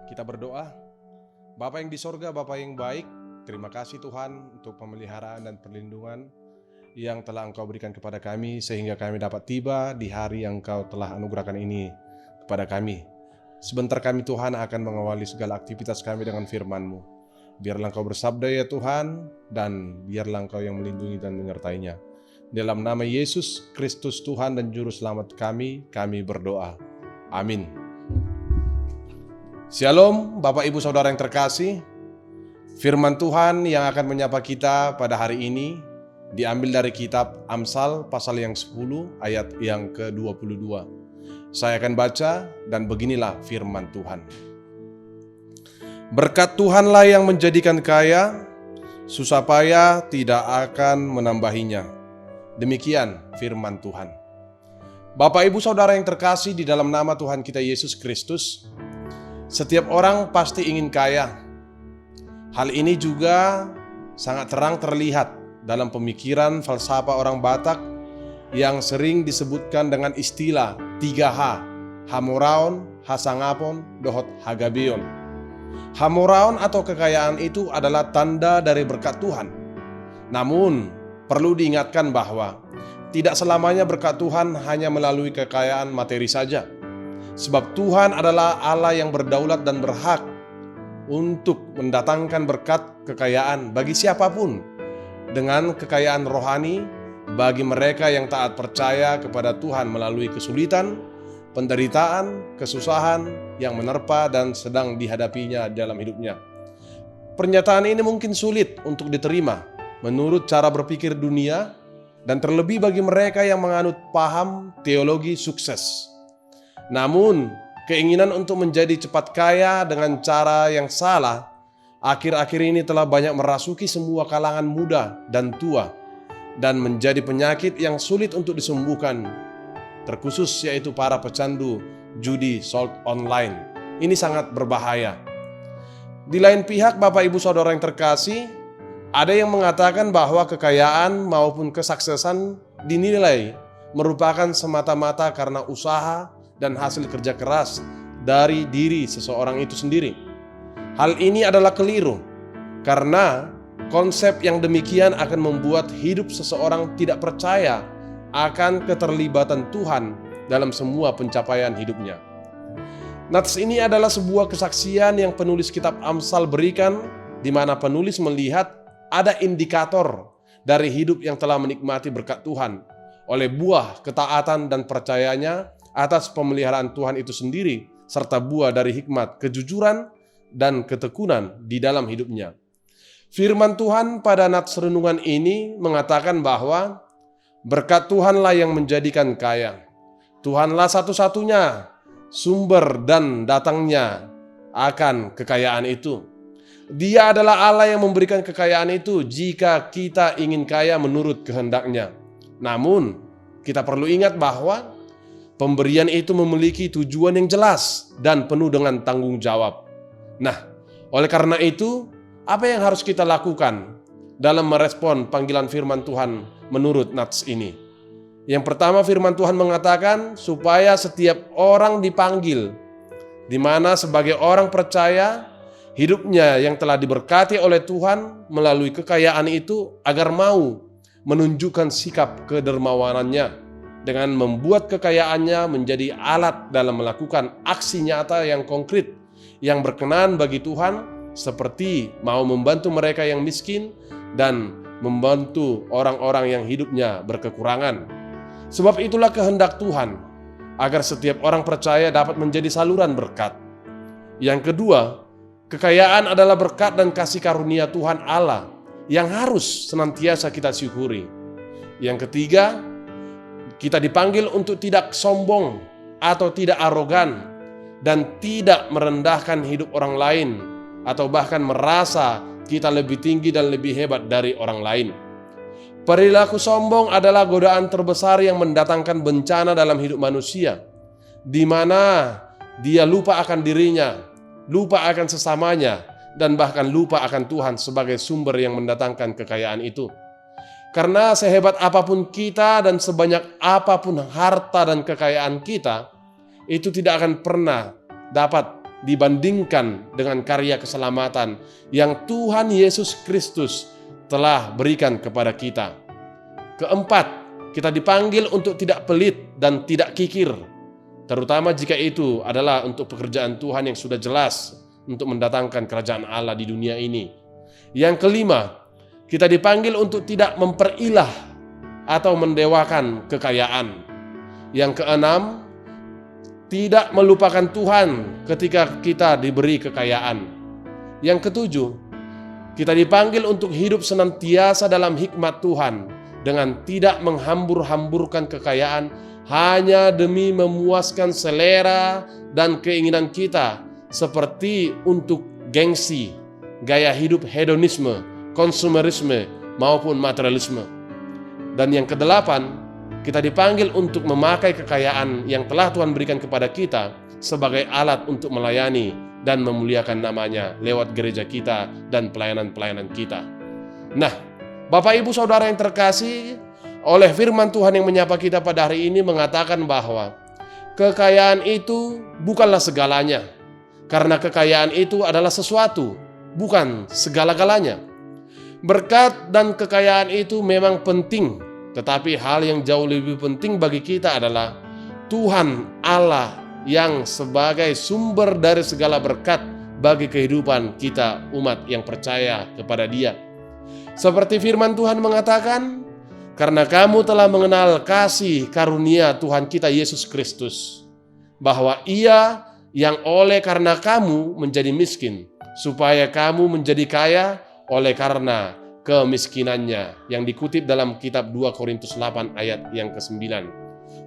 Kita berdoa. Bapa yang di sorga, Bapa yang baik, terima kasih Tuhan untuk pemeliharaan dan perlindungan yang telah Engkau berikan kepada kami, sehingga kami dapat tiba di hari yang Engkau telah anugerahkan ini kepada kami. Sebentar kami Tuhan akan mengawali segala aktivitas kami dengan firman-Mu. Biarlah Engkau bersabda ya Tuhan, dan biarlah Engkau yang melindungi dan menyertainya. Dalam nama Yesus Kristus Tuhan dan Juru Selamat kami berdoa. Amin. Shalom Bapak Ibu Saudara yang terkasih. Firman Tuhan yang akan menyapa kita pada hari ini diambil dari kitab Amsal pasal yang 10 ayat yang ke-22. Saya akan baca dan beginilah firman Tuhan. Berkat Tuhanlah yang menjadikan kaya, susah payah tidak akan menambahinya. Demikian firman Tuhan. Bapak Ibu Saudara yang terkasih di dalam nama Tuhan kita Yesus Kristus, setiap orang pasti ingin kaya. Hal ini juga sangat terang terlihat dalam pemikiran falsafah orang Batak yang sering disebutkan dengan istilah 3H, Hamoraon, Hasangapon, Dohot Hagabion. Hamoraon atau kekayaan itu adalah tanda dari berkat Tuhan. Namun, perlu diingatkan bahwa tidak selamanya berkat Tuhan hanya melalui kekayaan materi saja. Sebab Tuhan adalah Allah yang berdaulat dan berhak untuk mendatangkan berkat kekayaan bagi siapapun. Dengan kekayaan rohani bagi mereka yang taat percaya kepada Tuhan melalui kesulitan, penderitaan, kesusahan yang menerpa dan sedang dihadapinya dalam hidupnya. Pernyataan ini mungkin sulit untuk diterima menurut cara berpikir dunia dan terlebih bagi mereka yang menganut paham teologi sukses. Namun, keinginan untuk menjadi cepat kaya dengan cara yang salah akhir-akhir ini telah banyak merasuki semua kalangan muda dan tua dan menjadi penyakit yang sulit untuk disembuhkan, terkhusus yaitu para pecandu judi slot online. Ini sangat berbahaya. Di lain pihak, Bapak Ibu Saudara yang terkasih, ada yang mengatakan bahwa kekayaan maupun kesuksesan dinilai merupakan semata-mata karena usaha dan hasil kerja keras dari diri seseorang itu sendiri. Hal ini adalah keliru, karena konsep yang demikian akan membuat hidup seseorang tidak percaya akan keterlibatan Tuhan dalam semua pencapaian hidupnya. Nats ini adalah sebuah kesaksian yang penulis kitab Amsal berikan, di mana penulis melihat ada indikator dari hidup yang telah menikmati berkat Tuhan oleh buah ketaatan dan percayanya atas pemeliharaan Tuhan itu sendiri, serta buah dari hikmat, kejujuran, dan ketekunan di dalam hidupnya. Firman Tuhan pada nats renungan ini mengatakan bahwa berkat Tuhanlah yang menjadikan kaya. Tuhanlah satu-satunya sumber dan datangnya akan kekayaan itu. Dia adalah Allah yang memberikan kekayaan itu jika kita ingin kaya menurut kehendaknya. Namun, kita perlu ingat bahwa pemberian itu memiliki tujuan yang jelas dan penuh dengan tanggung jawab. Nah, oleh karena itu, apa yang harus kita lakukan dalam merespon panggilan firman Tuhan menurut nats ini? Yang pertama, firman Tuhan mengatakan supaya setiap orang dipanggil, di mana sebagai orang percaya, hidupnya yang telah diberkati oleh Tuhan melalui kekayaan itu agar mau menunjukkan sikap kedermawanannya dengan membuat kekayaannya menjadi alat dalam melakukan aksi nyata yang konkret yang berkenan bagi Tuhan, seperti mau membantu mereka yang miskin dan membantu orang-orang yang hidupnya berkekurangan. Sebab itulah kehendak Tuhan, agar setiap orang percaya dapat menjadi saluran berkat. Yang kedua, kekayaan adalah berkat dan kasih karunia Tuhan Allah yang harus senantiasa kita syukuri. Yang ketiga, kita dipanggil untuk tidak sombong atau tidak arogan dan tidak merendahkan hidup orang lain atau bahkan merasa kita lebih tinggi dan lebih hebat dari orang lain. Perilaku sombong adalah godaan terbesar yang mendatangkan bencana dalam hidup manusia, di mana dia lupa akan dirinya, lupa akan sesamanya, dan bahkan lupa akan Tuhan sebagai sumber yang mendatangkan kekayaan itu. Karena sehebat apapun kita dan sebanyak apapun harta dan kekayaan kita, itu tidak akan pernah dapat dibandingkan dengan karya keselamatan yang Tuhan Yesus Kristus telah berikan kepada kita. Keempat, kita dipanggil untuk tidak pelit dan tidak kikir, terutama jika itu adalah untuk pekerjaan Tuhan yang sudah jelas untuk mendatangkan kerajaan Allah di dunia ini. Yang kelima, kita dipanggil untuk tidak memperilah atau mendewakan kekayaan. Yang keenam, tidak melupakan Tuhan ketika kita diberi kekayaan. Yang ketujuh, kita dipanggil untuk hidup senantiasa dalam hikmat Tuhan dengan tidak menghambur-hamburkan kekayaan hanya demi memuaskan selera dan keinginan kita, seperti untuk gengsi, gaya hidup hedonisme, konsumerisme, maupun materialisme. Dan yang kedelapan, kita dipanggil untuk memakai kekayaan yang telah Tuhan berikan kepada kita sebagai alat untuk melayani dan memuliakan namanya lewat gereja kita dan pelayanan-pelayanan kita. Nah, Bapak Ibu Saudara yang terkasih, oleh firman Tuhan yang menyapa kita pada hari ini mengatakan bahwa kekayaan itu bukanlah segalanya. Karena kekayaan itu adalah sesuatu, bukan segala-galanya. Berkat dan kekayaan itu memang penting, tetapi hal yang jauh lebih penting bagi kita adalah Tuhan Allah yang sebagai sumber dari segala berkat bagi kehidupan kita umat yang percaya kepada Dia. Seperti firman Tuhan mengatakan, karena kamu telah mengenal kasih karunia Tuhan kita Yesus Kristus, bahwa Ia yang oleh karena kamu menjadi miskin, supaya kamu menjadi kaya oleh karena kemiskinannya, yang dikutip dalam kitab 2 Korintus 8 ayat yang ke-9.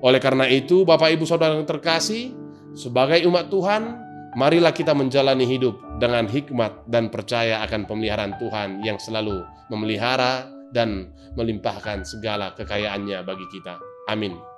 Oleh karena itu, Bapak Ibu Saudara yang terkasih, sebagai umat Tuhan, marilah kita menjalani hidup dengan hikmat dan percaya akan pemeliharaan Tuhan yang selalu memelihara dan melimpahkan segala kekayaannya bagi kita. Amin.